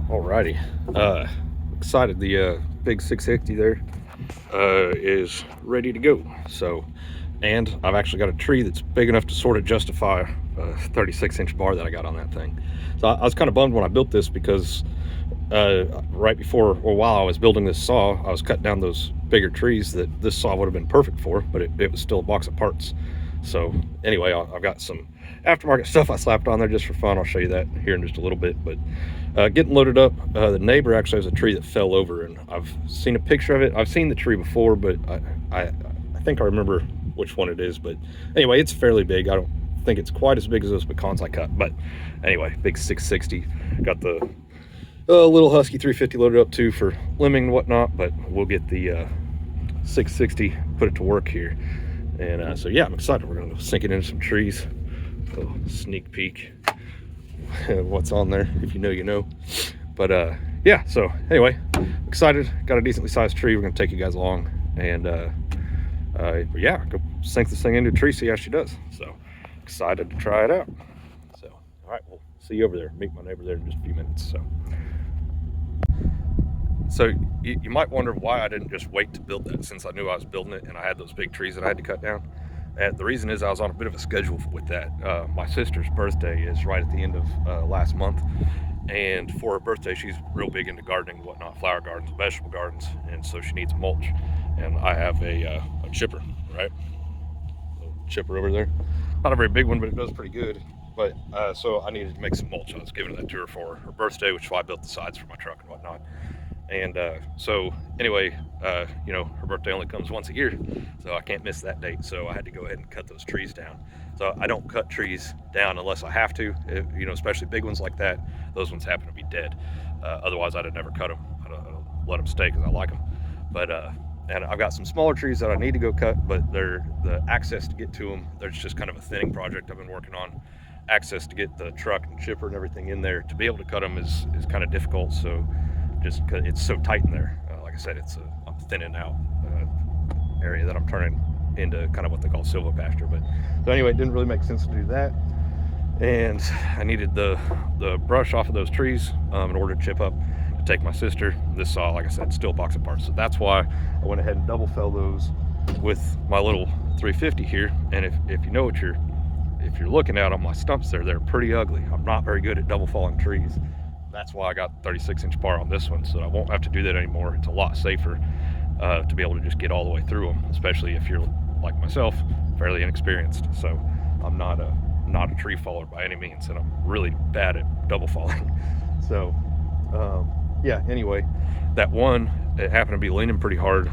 Alrighty, excited. The big 660 there is ready to go. So, and I've actually got a tree that's big enough to sort of justify a 36-inch bar that I got on that thing. So I was kind of bummed when I built this because right before, or while I was building this saw, I was cutting down those bigger trees that this saw would have been perfect for, but it was still a box of parts. So anyway, I've got some aftermarket stuff I slapped on there just for fun. I'll show you that here in just a little bit. But getting loaded up, the neighbor actually has a tree that fell over, and I've seen a picture of it. I've seen the tree before, but I think I remember which one it is. But anyway, it's fairly big. I don't think it's quite as big as those pecans I cut, but anyway, big 660. Got the little Husky 350 loaded up too for limbing and whatnot, but we'll get the 660, put it to work here. And so yeah, I'm excited. We're gonna sink it into some trees. A little sneak peek what's on there. If you know, you know. But yeah, so anyway, excited. Got a decently sized tree. We're gonna take you guys along, and yeah, go sink this thing into a tree, see how she does. So excited to try it out. So all right, we'll see you over there. Meet my neighbor there in just a few minutes. So you might wonder why I didn't just wait to build that, since I knew I was building it and I had those big trees that I had to cut down. And the reason is I was on a bit of a schedule with that. My sister's birthday is right at the end of last month, and for her birthday she's real big into gardening and whatnot, flower gardens, vegetable gardens, and so she needs mulch. And I have a chipper, right? A little chipper over there. Not a very big one, but it does pretty good. But so I needed to make some mulch. I was giving that to her for her birthday, which is why I built the sides for my truck and whatnot. And so anyway, you know, her birthday only comes once a year, so I can't miss that date. So I had to go ahead and cut those trees down. So I don't cut trees down unless I have to, you know, especially big ones like that. Those ones happen to be dead. Otherwise, I'd have never cut them. I don't let them stay because I like them. But and I've got some smaller trees that I need to go cut, but the access to get to them, there's just kind of a thinning project I've been working on. Access to get the truck and chipper and everything in there to be able to cut them is kind of difficult. So just because it's so tight in there, like I said, I'm thinning out area that I'm turning into kind of what they call silvopasture. But so anyway, it didn't really make sense to do that, and I needed the brush off of those trees in order to chip up to take my sister. This saw, like I said, still a box of parts, so that's why I went ahead and double fell those with my little 350 here. And if you know what if you're looking out on my stumps there, they're pretty ugly. I'm not very good at double falling trees. That's why I got 36-inch bar on this one, so I won't have to do that anymore. It's a lot safer to be able to just get all the way through them, especially if you're like myself, fairly inexperienced. So I'm not a tree faller by any means, and I'm really bad at double falling. So yeah, anyway, that one, it happened to be leaning pretty hard.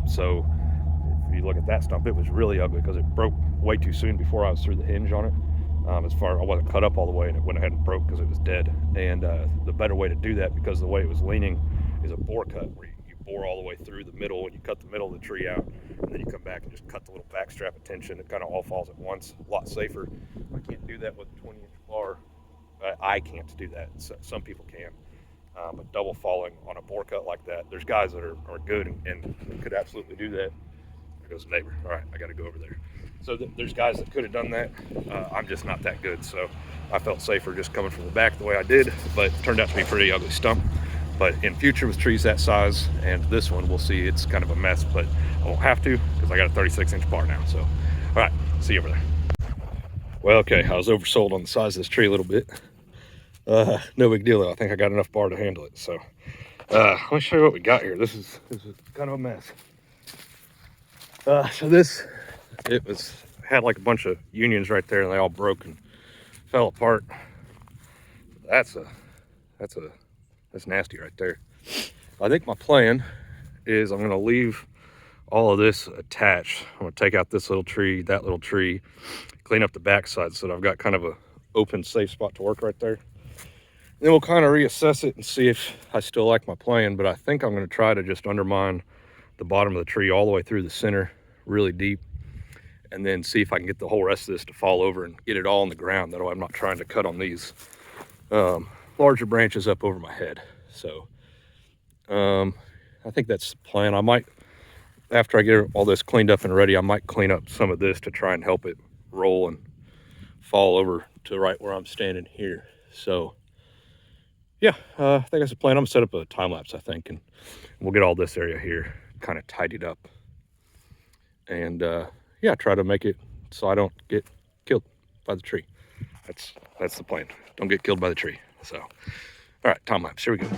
So if you look at that stump, it was really ugly because it broke way too soon before I was through the hinge on it. As far, I wasn't cut up all the way, and it went ahead and broke because it was dead. And the better way to do that, because the way it was leaning, is a bore cut, where you bore all the way through the middle, and you cut the middle of the tree out, and then you come back and just cut the little back strap of tension. It kind of all falls at once. A lot safer. I can't do that with a 20-inch bar. I can't do that. Some people can. But double falling on a bore cut like that, there's guys that are good and could absolutely do that. There goes the neighbor. All right, I got to go over there. So there's guys that could have done that. I'm just not that good, so I felt safer just coming from the back the way I did, but it turned out to be a pretty ugly stump. But in future with trees that size, and this one, we'll see, it's kind of a mess, but I won't have to because I got a 36-inch bar now. So all right, see you over there. Well, okay, I was oversold on the size of this tree a little bit. No big deal though. I think I got enough bar to handle it. So let me show you what we got here. This is kind of a mess. So this, had like a bunch of unions right there, and they all broke and fell apart. That's nasty right there. I think my plan is I'm gonna leave all of this attached. I'm gonna take out this little tree, that little tree, clean up the backside so that I've got kind of a open, safe spot to work right there. Then we'll kind of reassess it and see if I still like my plan. But I think I'm gonna try to just undermine the bottom of the tree all the way through the center, really deep, and then see if I can get the whole rest of this to fall over and get it all on the ground. That way I'm not trying to cut on these larger branches up over my head. So I think that's the plan. I might after I get all this cleaned up and ready, I might clean up some of this to try and help it roll and fall over to right where I'm standing here. So yeah, I think that's the plan. I'm gonna set up a time lapse, I think, and we'll get all this area here kind of tidied up, and yeah, try to make it so I don't get killed by the tree. That's the plan. Don't get killed by the tree. So, all right, time lapse. Here we go.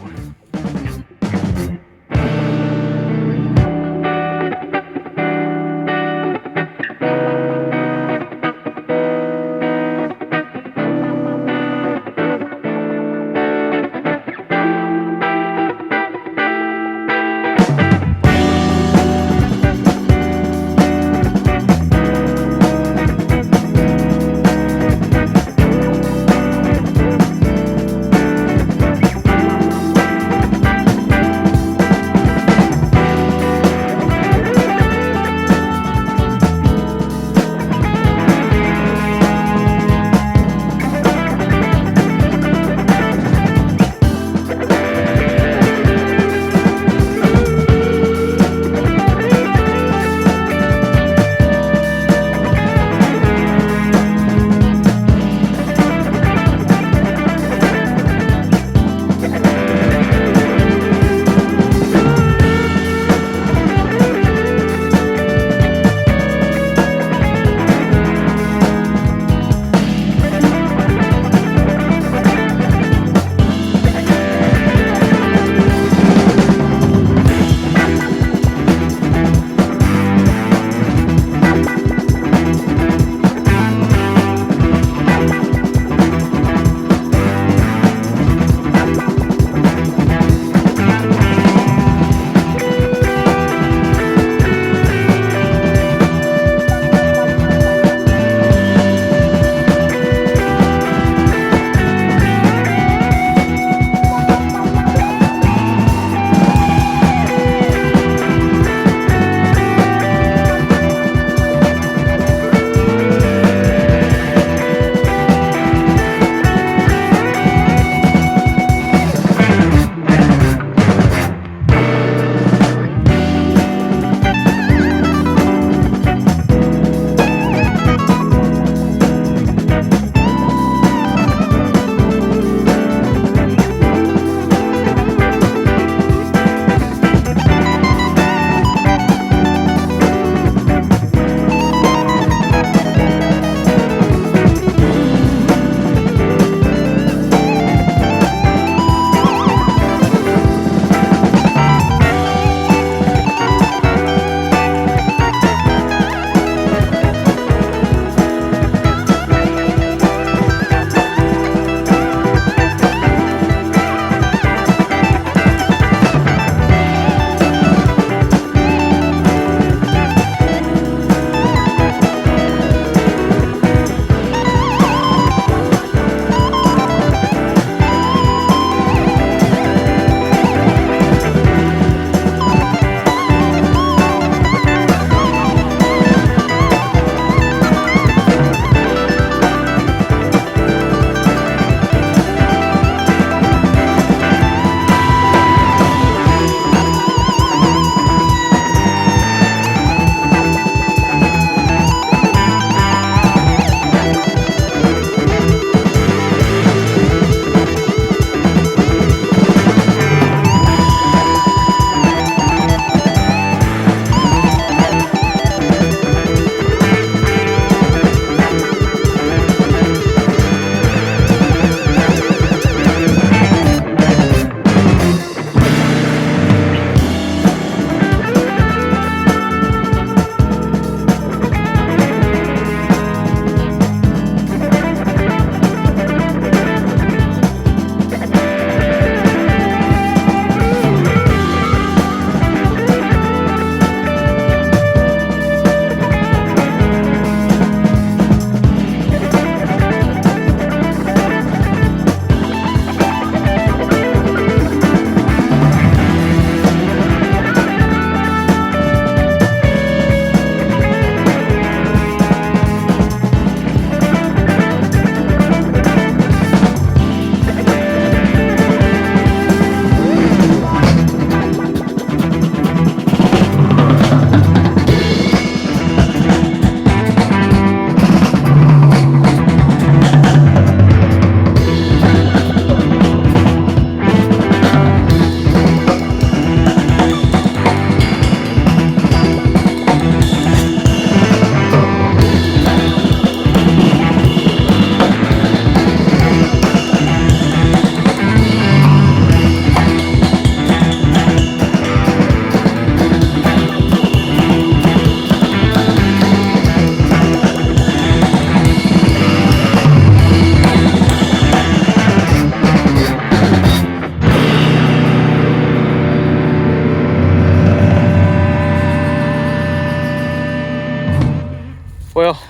Well,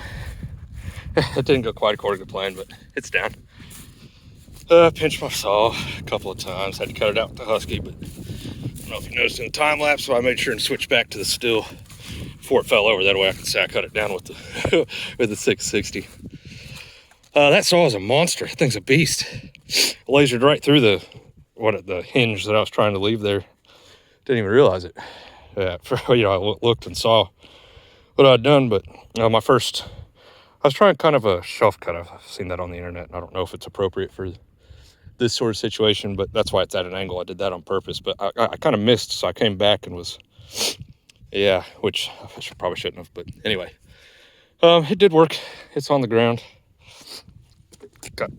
it didn't go quite according to plan, but it's down. Pinched my saw a couple of times. Had to cut it out with the Husky, but I don't know if you noticed in the time lapse, so I made sure and switch back to the still before it fell over. That way I could say I cut it down with the with the 660. That saw is a monster. That thing's a beast. Lasered right through the hinge that I was trying to leave there. Didn't even realize it. I looked and saw what I'd done, but I was trying kind of a shelf cut. I've seen that on the internet, and I don't know if it's appropriate for this sort of situation, but that's why it's at an angle. I did that on purpose, but I kind of missed, so I came back and which I probably shouldn't have, but anyway. It did work. It's on the ground. Got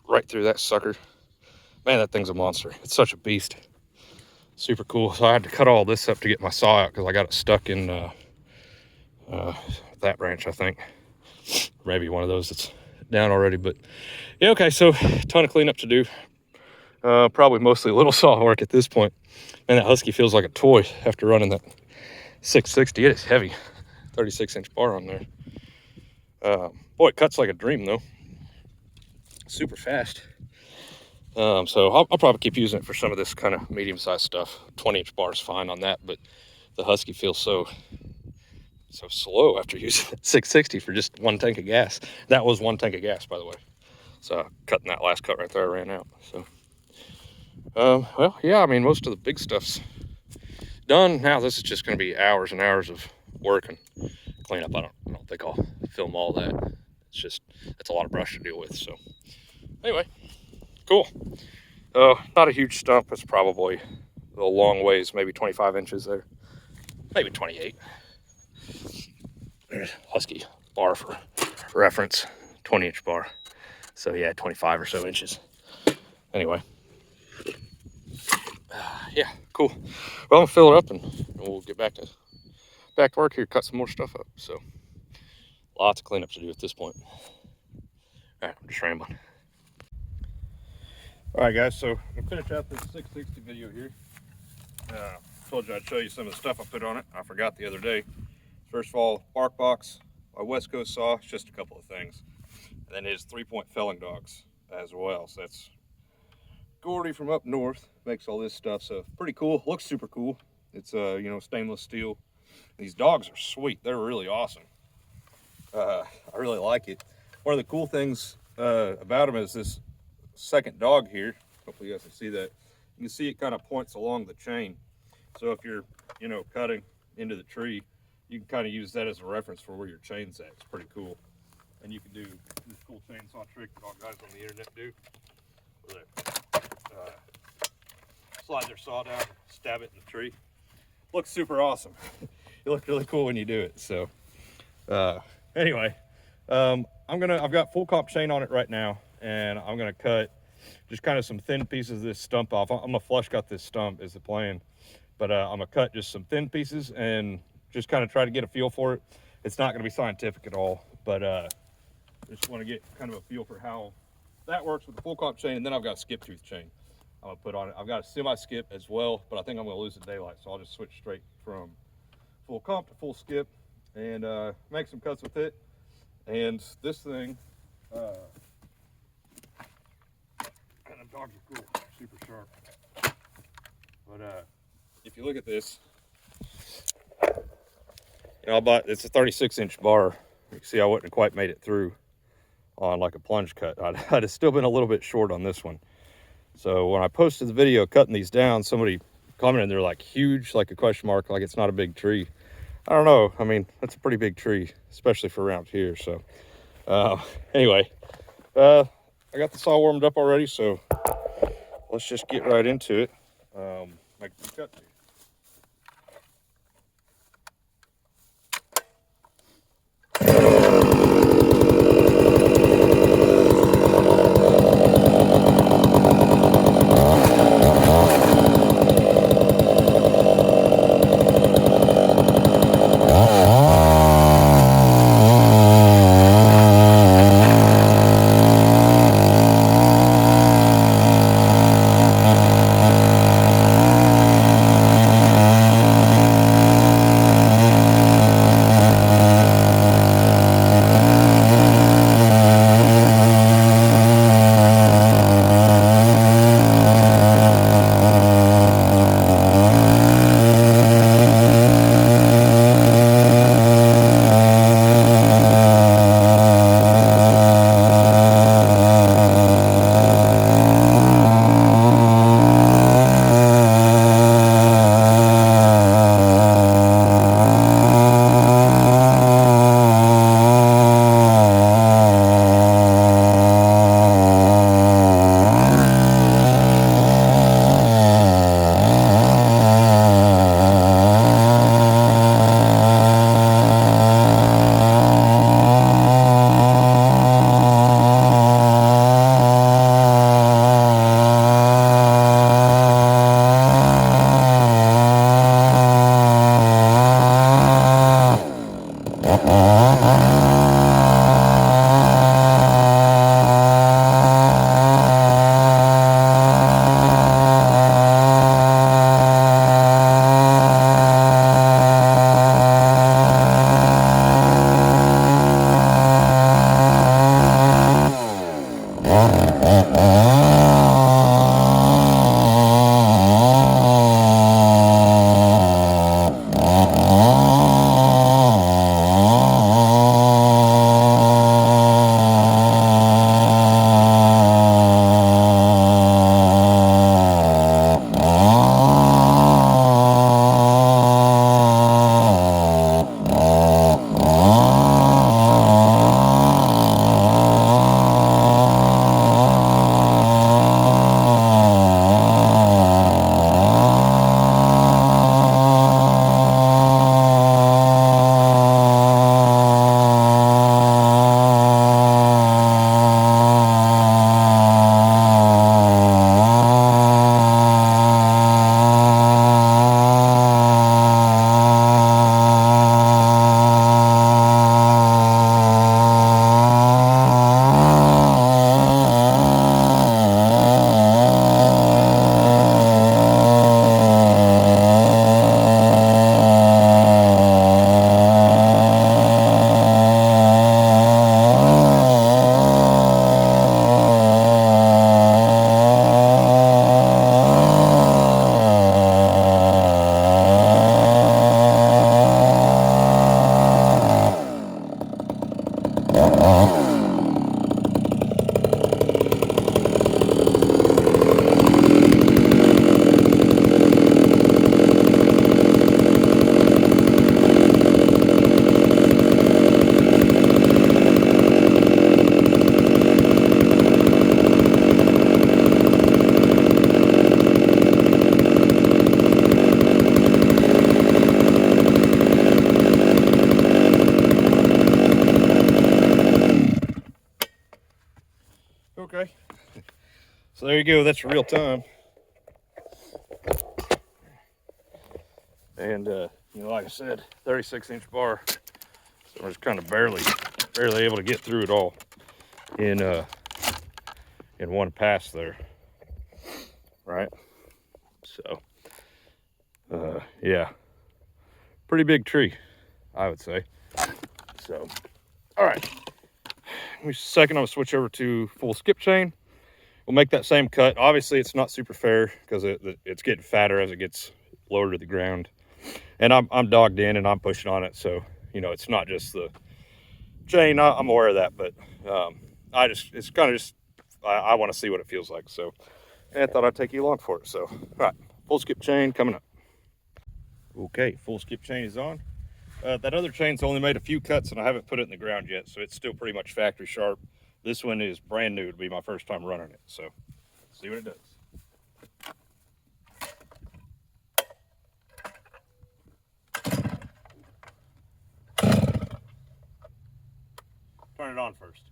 right through that sucker. Man, that thing's a monster. It's such a beast. Super cool. So I had to cut all this up to get my saw out because I got it stuck in that branch, I think. Maybe one of those that's down already, but yeah, okay, so a ton of cleanup to do. Probably mostly little saw work at this point. Man, that Husky feels like a toy after running that 660. It is heavy. 36-inch bar on there. Boy, it cuts like a dream though. Super fast. So I'll probably keep using it for some of this kind of medium-sized stuff. 20-inch bar is fine on that, but the Husky feels so slow after using 660 for just one tank of gas. That was one tank of gas, by the way. So cutting that last cut right there, I ran out. So, well, yeah, I mean, most of the big stuff's done. Now this is just going to be hours and hours of work and cleanup. I don't think I'll film all that. It's a lot of brush to deal with. So anyway, cool. Not a huge stump. It's probably a long ways, maybe 25 inches there, maybe 28. There's Husky bar for reference, 20-inch bar. So yeah, 25 or so inches. Anyway, yeah, cool. Well, I'm gonna fill it up and we'll get back to work here, cut some more stuff up. So lots of cleanup to do at this point. All right, I'm just rambling. All right, guys, so I'm gonna finish out this 660 video here. Told you I'd show you some of the stuff I put on it. I forgot the other day. First of all, bark box, my West Coast saw, it's just a couple of things. And then it is 3-point felling dogs as well. So that's Gordy from up north makes all this stuff. So pretty cool, looks super cool. It's stainless steel. These dogs are sweet, they're really awesome. I really like it. One of the cool things about them is this second dog here. Hopefully you guys can see that. You can see it kind of points along the chain. So if you're, cutting into the tree, you can kind of use that as a reference for where your chain's at. It's pretty cool. And you can do this cool chainsaw trick that all guys on the internet do. Where they slide their saw down, stab it in the tree. Looks super awesome. It looks really cool when you do it. So anyway, I've got full comp chain on it right now, and I'm gonna cut just kind of some thin pieces of this stump off. I'm gonna flush cut this stump is the plan, but I'm gonna cut just some thin pieces and just kind of try to get a feel for it. It's not gonna be scientific at all, but just want to get kind of a feel for how that works with the full comp chain. And then I've got a skip tooth chain I'm gonna put on it. I've got a semi skip as well, but I think I'm gonna lose the daylight, so I'll just switch straight from full comp to full skip and make some cuts with it. And this thing, and the dogs are cool, super sharp. But if you look at this, it's a 36-inch bar. You can see I wouldn't have quite made it through on like a plunge cut. I'd have still been a little bit short on this one. So when I posted the video cutting these down, somebody commented they're like huge, like a question mark, like it's not a big tree. I don't know. I mean, that's a pretty big tree, especially for around here. So anyway, I got the saw warmed up already, so let's just get right into it. Make the cut here. So there you go, that's real time. And you know, like I said, 36-inch bar. So we're just kind of barely able to get through it all in one pass there. Right? So yeah. Pretty big tree, I would say. So all right. In a second, I'm gonna switch over to full skip chain. We'll make that same cut. Obviously, it's not super fair because it's getting fatter as it gets lower to the ground. And I'm dogged in and I'm pushing on it. So, you know, it's not just the chain. I'm aware of that, but it's kind of just, I want to see what it feels like. So I thought I'd take you along for it. So, all right, full skip chain coming up. Okay, full skip chain is on. That other chain's only made a few cuts and I haven't put it in the ground yet. So it's still pretty much factory sharp. This one is brand new. It'll be my first time running it. So see what it does. Turn it on first.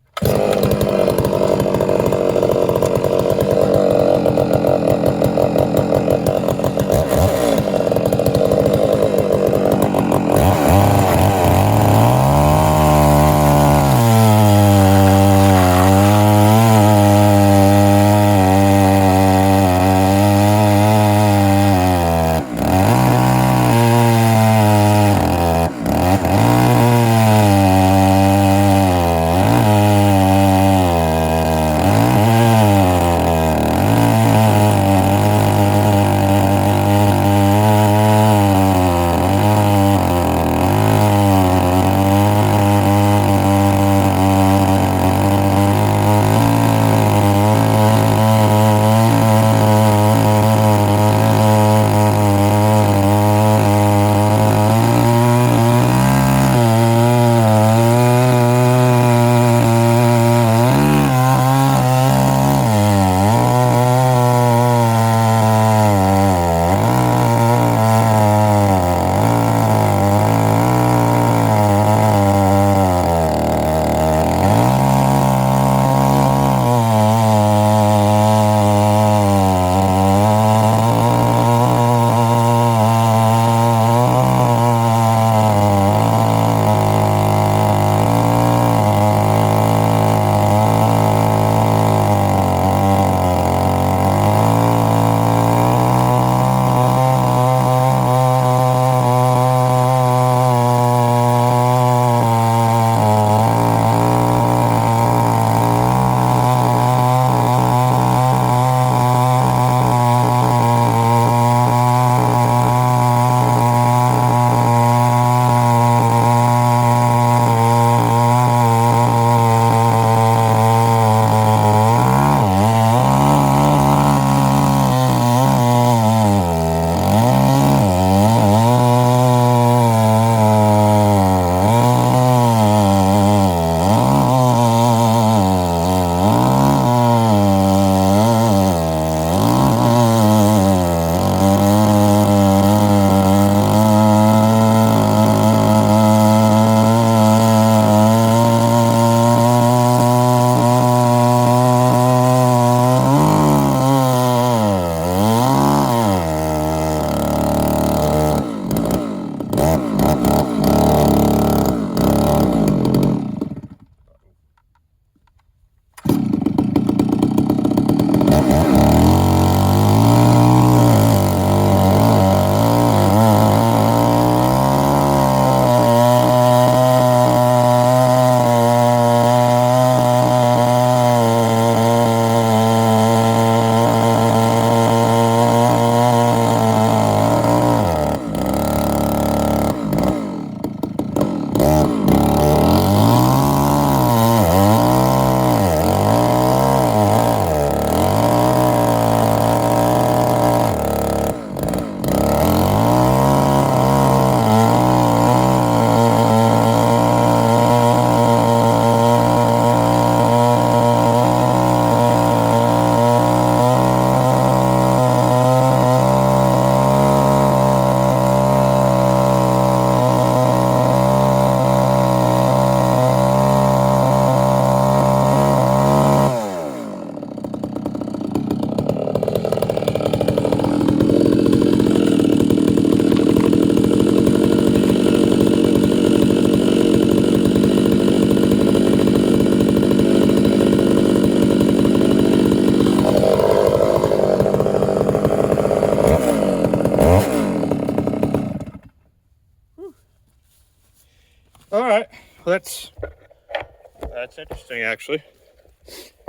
All right, well, that's interesting, actually.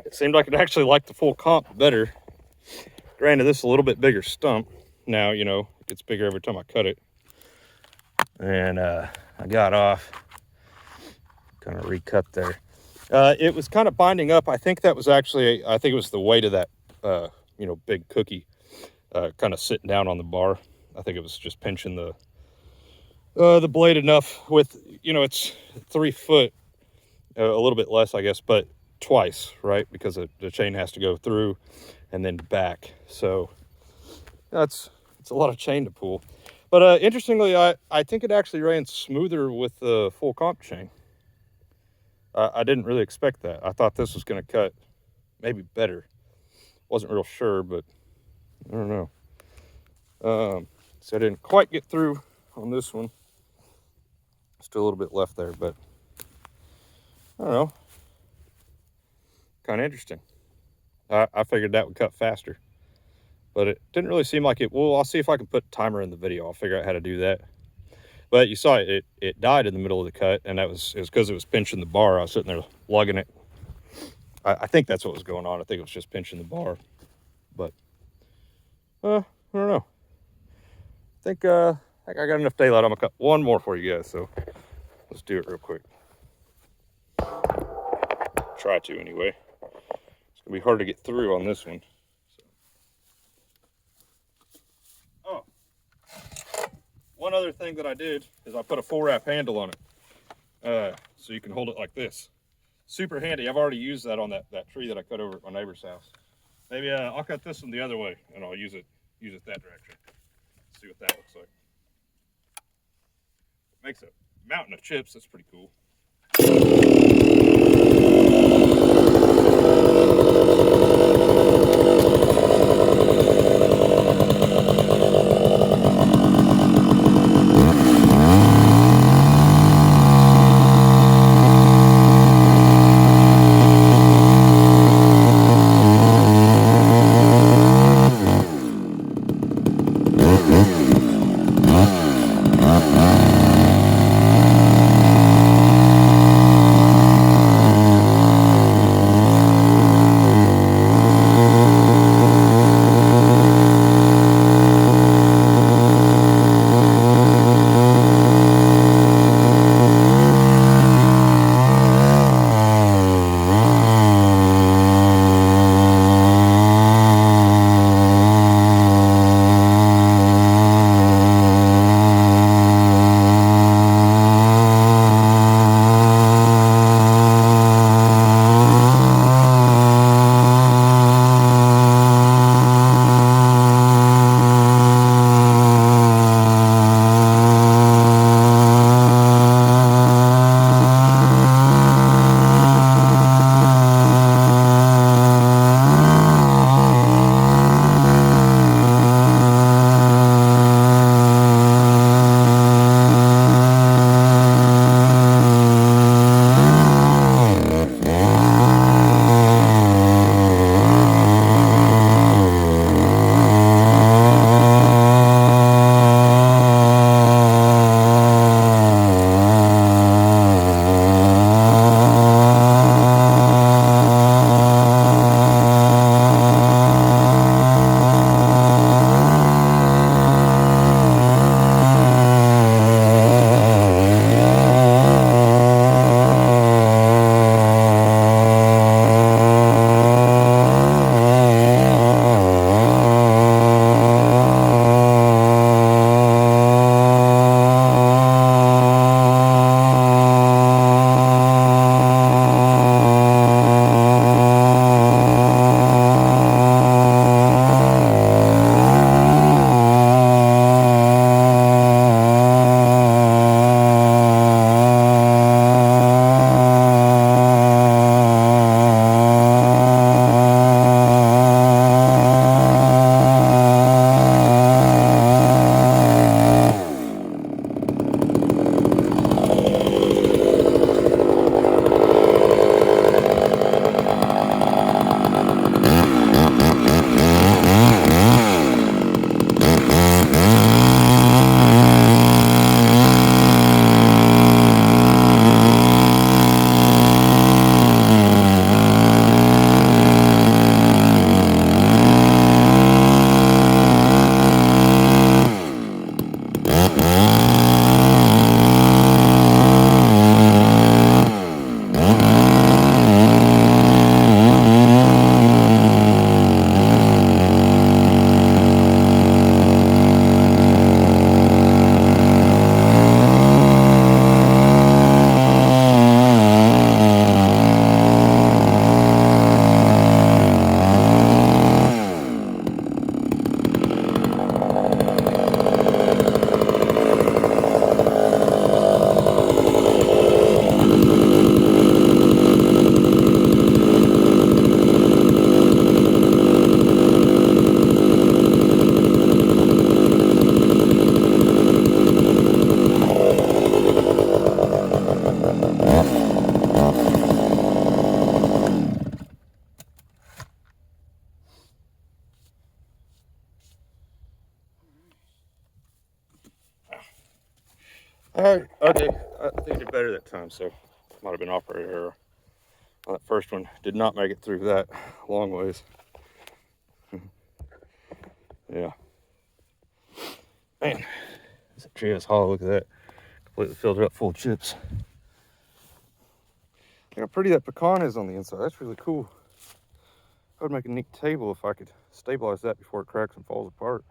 It seemed like it actually liked the full comp better. Granted, this is a little bit bigger stump. Now, you know, it gets bigger every time I cut it. And I got off, kind of recut there. It was kind of binding up. I think that was actually, I think it was the weight of that, you know, big cookie kind of sitting down on the bar. I think it was just pinching the blade enough with, you know, it's 3 foot, a little bit less, I guess, but twice, right? Because the chain has to go through and then back. So it's a lot of chain to pull. But interestingly, I think it actually ran smoother with the full comp chain. I didn't really expect that. I thought this was going to cut maybe better. Wasn't real sure, but I don't know. So I didn't quite get through on this one. Still a little bit left there, but I don't know. Kind of interesting. I figured that would cut faster, but it didn't really seem like it. Well, I'll see if I can put a timer in the video. I'll figure out how to do that. But you saw it died in the middle of the cut, and it was because it was pinching the bar. I was sitting there lugging it. I think that's what was going on. I think it was just pinching the bar. But I don't know. I think I got enough daylight. I'm gonna cut one more for you guys, so let's do it real quick. Try to anyway. It's gonna be hard to get through on this one. So. Oh, one other thing that I did is I put a 4-wrap handle on it, so you can hold it like this. Super handy. I've already used that on that tree that I cut over at my neighbor's house. Maybe I'll cut this one the other way, and I'll use it that direction. See what that looks like. Makes a mountain of chips. That's pretty cool. there that time, so might have been operator error. Well, that first one did not make it through that long ways. Yeah. Man, this tree is hollow. Look at that. Completely filled it up full of chips. Look how pretty that pecan is on the inside. That's really cool. I would make a neat table if I could stabilize that before it cracks and falls apart.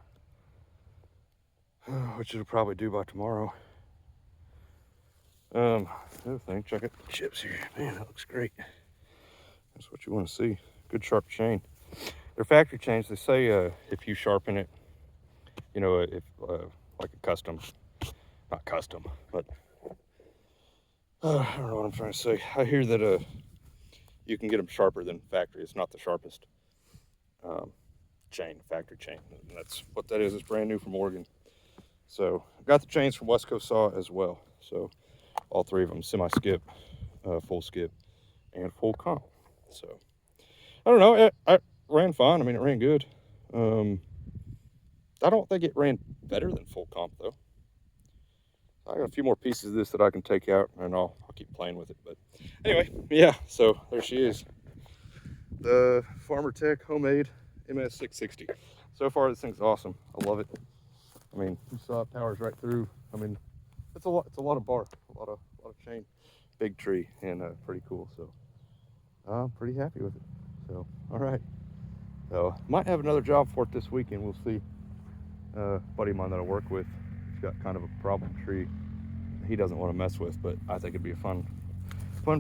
Which it'll probably do by tomorrow. The other thing, check out the chips here. Man, that looks great. That's what you want to see. Good sharp chain. They're factory chains. They say if you sharpen it, you know, if like a custom, not custom, but I don't know what I'm trying to say. I hear that you can get them sharper than factory. It's not the sharpest chain, factory chain. And that's what that is. It's brand new from Oregon. So I got the chains from West Coast Saw as well. So all three of them, semi-skip, full skip, and full comp. So I don't know. It ran fine. I mean, it ran good. I don't think it ran better than full comp though. I got a few more pieces of this that I can take out, and I'll keep playing with it. But anyway, yeah. So there she is, the Farmer Tech homemade ms660. So far, this thing's awesome. I love it. I mean, you saw it powers right through. I mean, it's a lot. It's a lot of bark, a lot of chain, big tree, and pretty cool. So I'm pretty happy with it. So all right. So might have another job for it this weekend. We'll see. Buddy of mine that I work with, he's got kind of a problem tree he doesn't want to mess with, but I think it'd be a fun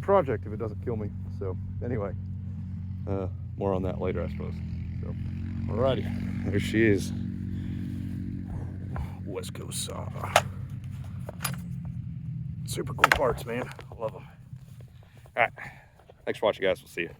project if it doesn't kill me. So anyway, more on that later, I suppose. So alrighty, there she is. West Coast Saw. Super cool parts, man. I love them. All right, thanks for watching, guys. We'll see you.